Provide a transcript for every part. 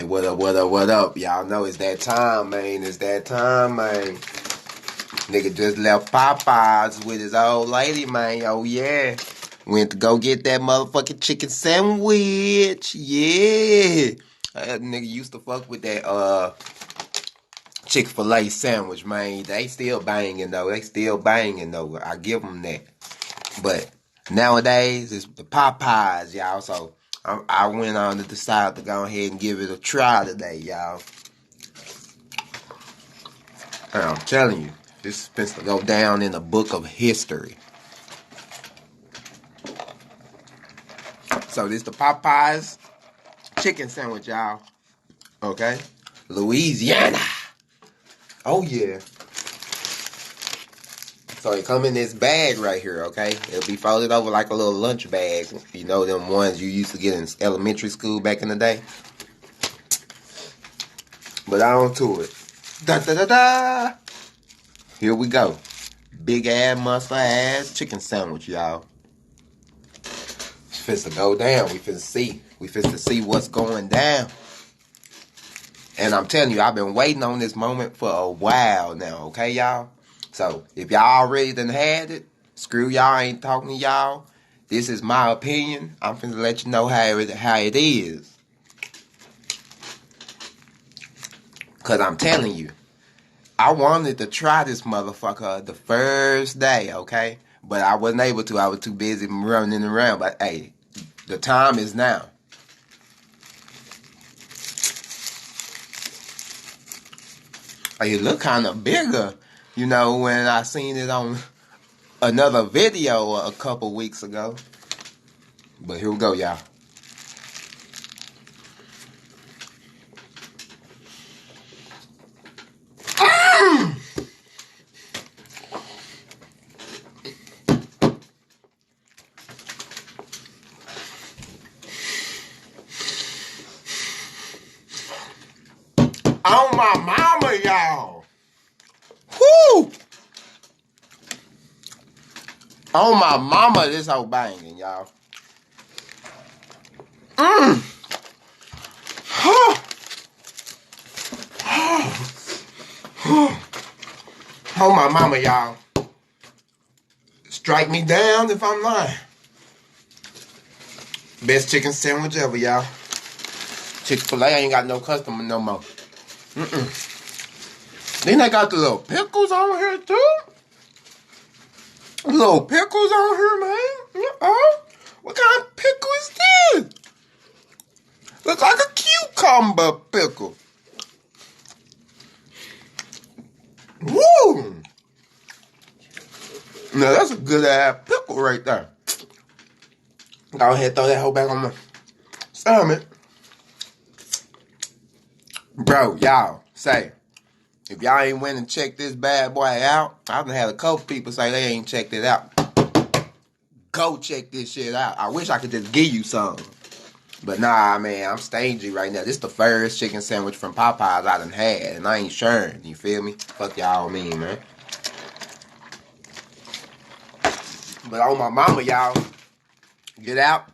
Hey, what up, what up, what up? Y'all know it's that time, man. It's that time, man. Nigga just left Popeyes with his old lady, man. Oh, yeah. Went to go get that motherfucking chicken sandwich. Yeah. That nigga used to fuck with that, Chick-fil-A sandwich, man. They still banging, though. I give them that. But nowadays, it's the Popeyes, y'all. So I went on to decide to go ahead and give it a try today, y'all. And I'm telling you, this is supposed to go down in the book of history. So this the Popeyes chicken sandwich, y'all. Okay? Louisiana. Oh, yeah. So it come in this bag right here, okay? It'll be folded over like a little lunch bag. You know them ones you used to get in elementary school back in the day? But on to it. Da-da-da-da! Here we go. Big ass, muscle ass chicken sandwich, y'all. It's finna to go down. We finna see. We finna see what's going down. And I'm telling you, I've been waiting on this moment for a while now, okay, y'all? So, if y'all already done had it, screw y'all, I ain't talking to y'all. This is my opinion. I'm finna let you know how it is. Because I'm telling you, I wanted to try this motherfucker the first day, okay? But I wasn't able to. I was too busy running around. But, hey, the time is now. It look kind of bigger, you know, when I seen it on another video a couple weeks ago. But here we go, y'all. On my mama, y'all. Whoo! On my mama, this whole banging, y'all. On my mama, y'all. Strike me down if I'm lying. Best chicken sandwich ever, y'all. Chick-fil-A ain't got no customer no more. Then they got the little pickles on here, too. Little pickles on here, man. What kind of pickle is this? Looks like a cucumber pickle. Woo! Now, that's a good ass pickle right there. Go ahead and throw that whole back on my stomach. Bro, y'all, say, if y'all ain't went and checked this bad boy out, I've had a couple people say they ain't checked it out. Go check this shit out. I wish I could just give you some. But nah, man, I'm stingy right now. This the first chicken sandwich from Popeyes I done had, and I ain't sharing. You feel me? Fuck y'all mean, man. But on my mama, y'all, get out,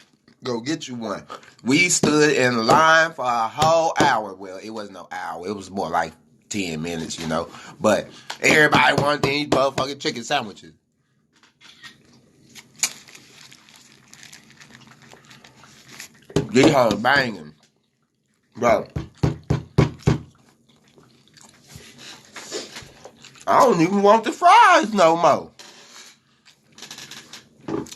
go get you one. We stood in line for a whole hour. Well, it wasn't no hour. It was more like 10 minutes, you know. But everybody wanted these motherfucking chicken sandwiches. These hoes banging. Bro. I don't even want the fries no more.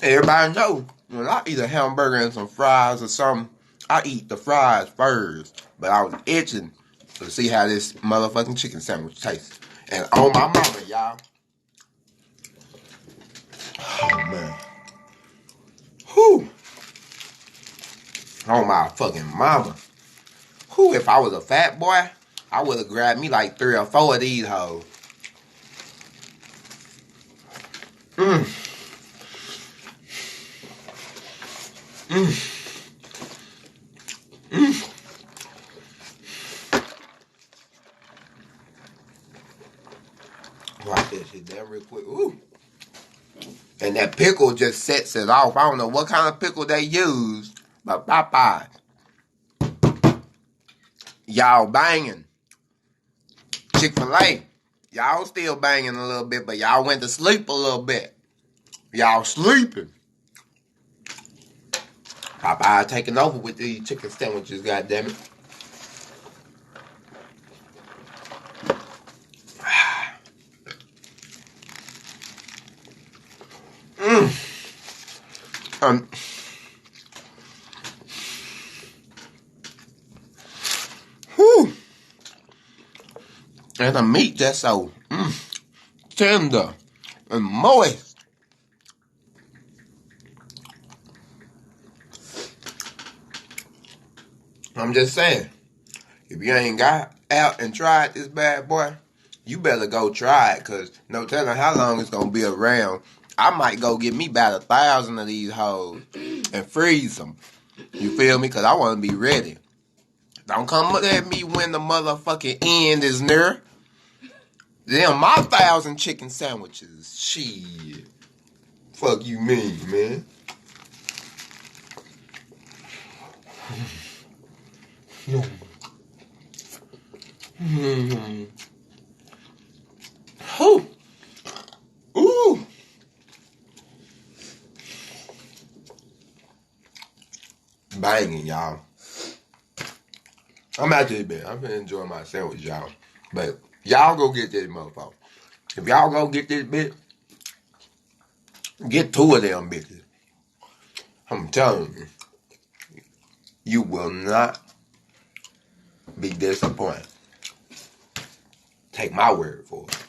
Everybody know when I eat a hamburger and some fries or something, I eat the fries first. But I was itching to see how this motherfucking chicken sandwich tastes. And on my mama, y'all. Oh, man. Whew. On my fucking mama. Whew, if I was a fat boy, I would have grabbed me like 3 or 4 of these hoes. Watch that shit down real quick. Ooh. And that pickle just sets it off. I don't know what kind of pickle they use, but Popeyes. Y'all banging. Chick-fil-A. Y'all still banging a little bit, but y'all went to sleep a little bit. Y'all sleeping. Popeye taking over with these chicken sandwiches, goddammit. Um, whew. And the meat just so tender and moist. I'm just saying, if you ain't got out and tried this bad boy, you better go try it, because no telling how long it's going to be around. I might go get me about 1,000 of these hoes and freeze them. You feel me? Because I want to be ready. Don't come at me when the motherfucking end is near. Them my 1,000 chicken sandwiches. Shit. Fuck you mean, man. Whew. Ooh. Banging, y'all. I'm out this bit. I'm finna enjoy my sandwich, y'all. But y'all go get this motherfucker. If y'all go get this bit, get 2 of them bitches. I'm telling you, you will not be disappointed. Take my word for it.